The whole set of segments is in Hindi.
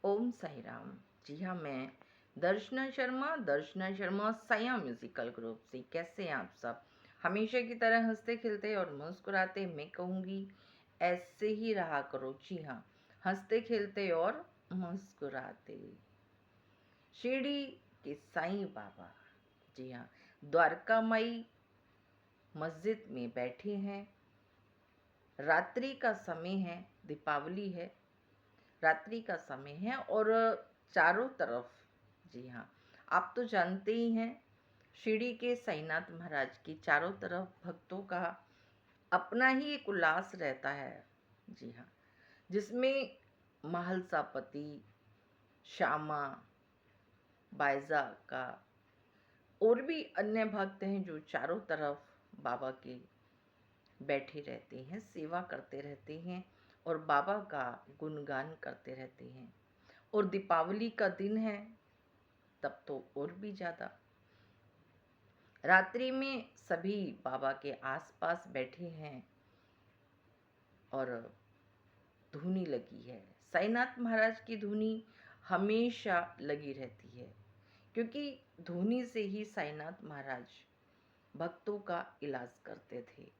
ओम साई राम। जी हाँ, मैं दर्शना शर्मा साया म्यूजिकल ग्रुप से। कैसे हैं आप सब? हमेशा की तरह हंसते खिलते और मुस्कुराते। मैं कहूँगी ऐसे ही रहा करो। जी हाँ, हंसते खिलते और मुस्कुराते। शिरडी के साईं बाबा, जी हाँ, द्वारका माई मस्जिद में बैठे हैं। रात्रि का समय है, दीपावली है, रात्रि का समय है और चारों तरफ, जी हाँ, आप तो जानते ही हैं, शिरडी के साईनाथ महाराज की चारों तरफ भक्तों का अपना ही एक उल्लास रहता है। जी हाँ, जिसमें महलसापति, श्यामा, बायजा का और भी अन्य भक्त हैं जो चारों तरफ बाबा के बैठे रहते हैं, सेवा करते रहते हैं और बाबा का गुणगान करते रहते हैं। और दीपावली का दिन है तब तो और भी ज़्यादा। रात्रि में सभी बाबा के आसपास बैठे हैं और धुनी लगी है। साईनाथ महाराज की धुनी हमेशा लगी रहती है, क्योंकि धुनी से ही साईनाथ महाराज भक्तों का इलाज करते थे।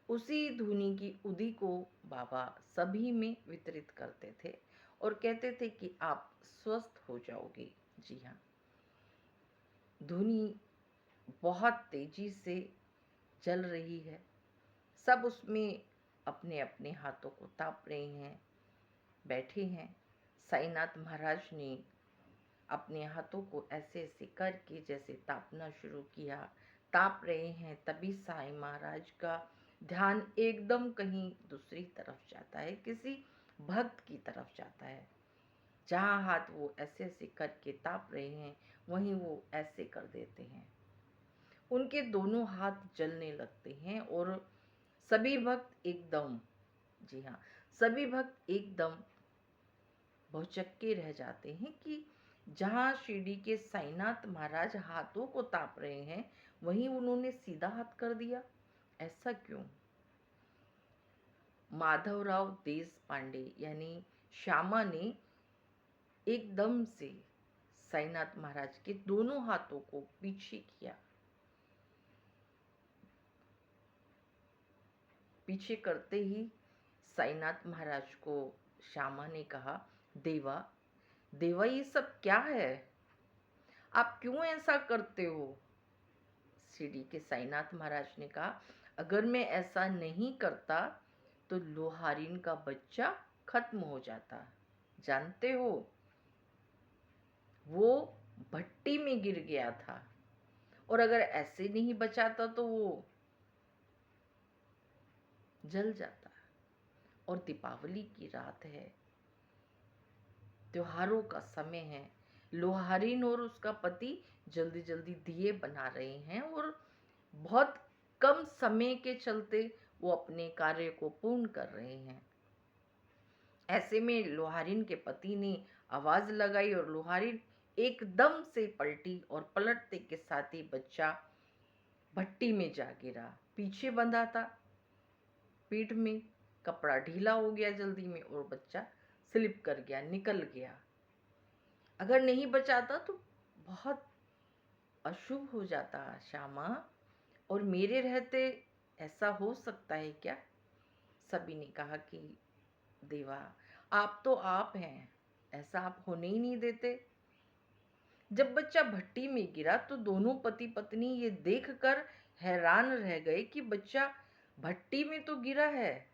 उसी धुनी की उदी को बाबा सभी में वितरित करते थे और कहते थे कि आप स्वस्थ हो जाओगे। जी हाँ, धुनी बहुत तेजी से चल रही है। सब उसमें अपने अपने हाथों को ताप रहे हैं, बैठे हैं। साईनाथ महाराज ने अपने हाथों को ऐसे ऐसे करके जैसे तापना शुरू किया, ताप रहे हैं। तभी साईं महाराज का ध्यान एकदम कहीं दूसरी तरफ जाता है, किसी भक्त की तरफ जाता है। जहाँ हाथ वो ऐसे ऐसे करके ताप रहे हैं, वहीं वो ऐसे कर देते हैं। उनके दोनों हाथ जलने लगते हैं और सभी भक्त एकदम, जी हाँ, सभी भक्त एकदम भौचक्के रह जाते हैं कि जहाँ शिरडी के साईनाथ महाराज हाथों को ताप रहे हैं, वहीं उन्होंने सीधा हाथ कर दिया। ऐसा क्यों? माधवराव देश पांडे यानी श्यामा ने एकदम से साईनाथ महाराज के दोनों हाथों को पीछे किया। पीछे करते ही साईनाथ महाराज को श्यामा ने कहा, देवा, देवा, ये सब क्या है? आप क्यों ऐसा करते हो? शिरडी के साईनाथ महाराज ने कहा, अगर मैं ऐसा नहीं करता तो लोहारिन का बच्चा खत्म हो जाता। जानते हो, वो भट्टी में गिर गया था और अगर ऐसे नहीं बचाता तो वो जल जाता। और दीपावली की रात है, त्योहारों का समय है। लोहारिन और उसका पति जल्दी जल्दी दिए बना रहे हैं और बहुत कम समय के चलते वो अपने कार्य को पूर्ण कर रहे हैं। ऐसे में लोहारिन के पति ने आवाज लगाई और लोहारिन एकदम से पलटी और पलटते के साथ ही बच्चा भट्टी में जा गिरा। पीछे बंधा था, पीठ में कपड़ा ढीला हो गया जल्दी में और बच्चा स्लिप कर गया, निकल गया। अगर नहीं बचाता तो बहुत अशुभ हो जाता श्यामा, और मेरे रहते ऐसा हो सकता है क्या? सभी ने कहा कि देवा, आप तो आप हैं, ऐसा आप होने ही नहीं देते। जब बच्चा भट्टी में गिरा तो दोनों पति पत्नी ये देखकर हैरान रह गए कि बच्चा भट्टी में तो गिरा है,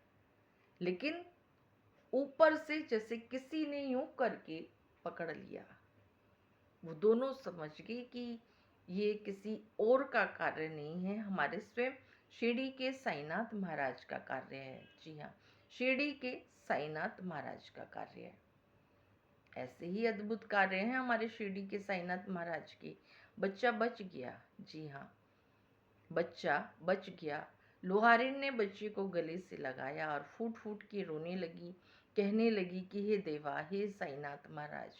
लेकिन ऊपर से जैसे किसी ने यूं करके पकड़ लिया। वो दोनों समझ गए कि ये किसी और का कार्य नहीं है, हमारे स्वयं शिरडी के साईनाथ महाराज का कार्य है। जी हाँ, शिरडी के साईनाथ महाराज का कार्य है। ऐसे ही अद्भुत कार्य हैं हमारे शिरडी के साईनाथ महाराज के। बच्चा बच गया। जी हाँ, बच्चा बच गया। लोहारिन ने बच्चे को गले से लगाया और फूट फूट के रोने लगी, कहने लगी कि हे देवा, हे साईनाथ महाराज,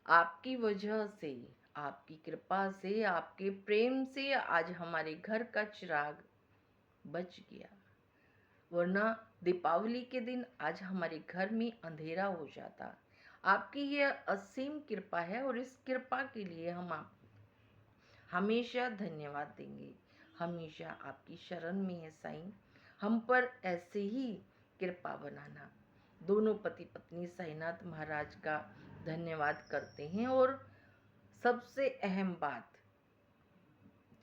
आपकी वजह से, आपकी कृपा से, आपके प्रेम से आज हमारे घर का चिराग बच गया, वरना दीपावली के दिन आज हमारे घर में अंधेरा हो जाता। आपकी ये असीम कृपा है और इस कृपा के लिए हम आप हमेशा धन्यवाद देंगे। हमेशा आपकी शरण में है साईं, हम पर ऐसे ही कृपा बनाना। दोनों पति पत्नी साईनाथ महाराज का धन्यवाद करते हैं। और सबसे अहम बात,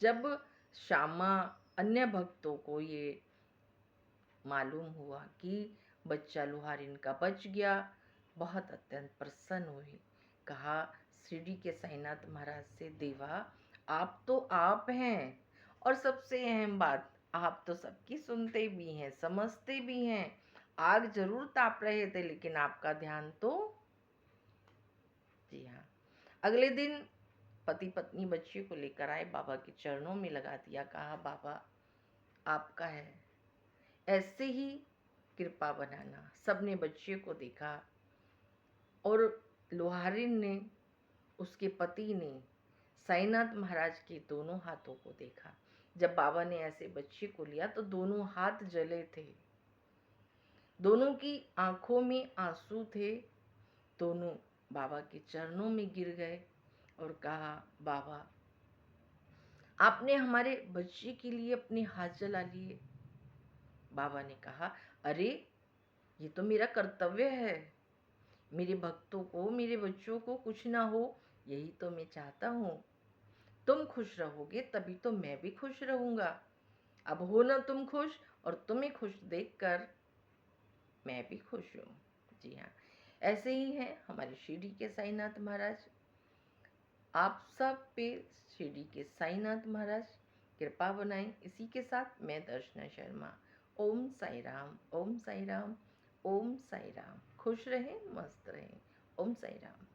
जब श्यामा अन्य भक्तों को ये मालूम हुआ कि बच्चा लुहारिन का बच गया, बहुत अत्यंत प्रसन्न हुए। कहा शिरडी के साईनाथ महाराज से, देवा आप तो आप हैं, और सबसे अहम बात, आप तो सबकी सुनते भी हैं, समझते भी हैं। आग जरूर ताप रहे थे लेकिन आपका ध्यान तो। जी हाँ। अगले दिन पति पत्नी बच्चे को लेकर आए, बाबा के चरणों में लगा दिया। कहा बाबा आपका है, ऐसे ही कृपा बनाना। सबने बच्चे को देखा और लोहारिन ने, उसके पति ने साईनाथ महाराज के दोनों हाथों को देखा। जब बाबा ने ऐसे बच्चे को लिया तो दोनों हाथ जले थे, दोनों की आंखों में आंसू थे। दोनों बाबा के चरणों में गिर गए और कहा बाबा आपने हमारे बच्चे के लिए अपने हाथ जला लिए। बाबा ने कहा अरे ये तो मेरा कर्तव्य है, मेरे भक्तों को, मेरे बच्चों को कुछ ना हो, यही तो मैं चाहता हूँ। तुम खुश रहोगे तभी तो मैं भी खुश रहूंगा। अब हो ना तुम खुश, और तुम्हें खुश देखकर मैं भी खुश हूँ। जी हाँ, ऐसे ही है हमारे शिरडी के साईनाथ महाराज। आप सब पे शिरडी के साईनाथ महाराज कृपा बनाएं। इसी के साथ मैं दर्शना शर्मा, ओम साई राम, ओम साई राम, ओम साई राम। खुश रहें, मस्त रहें। ओम साई राम।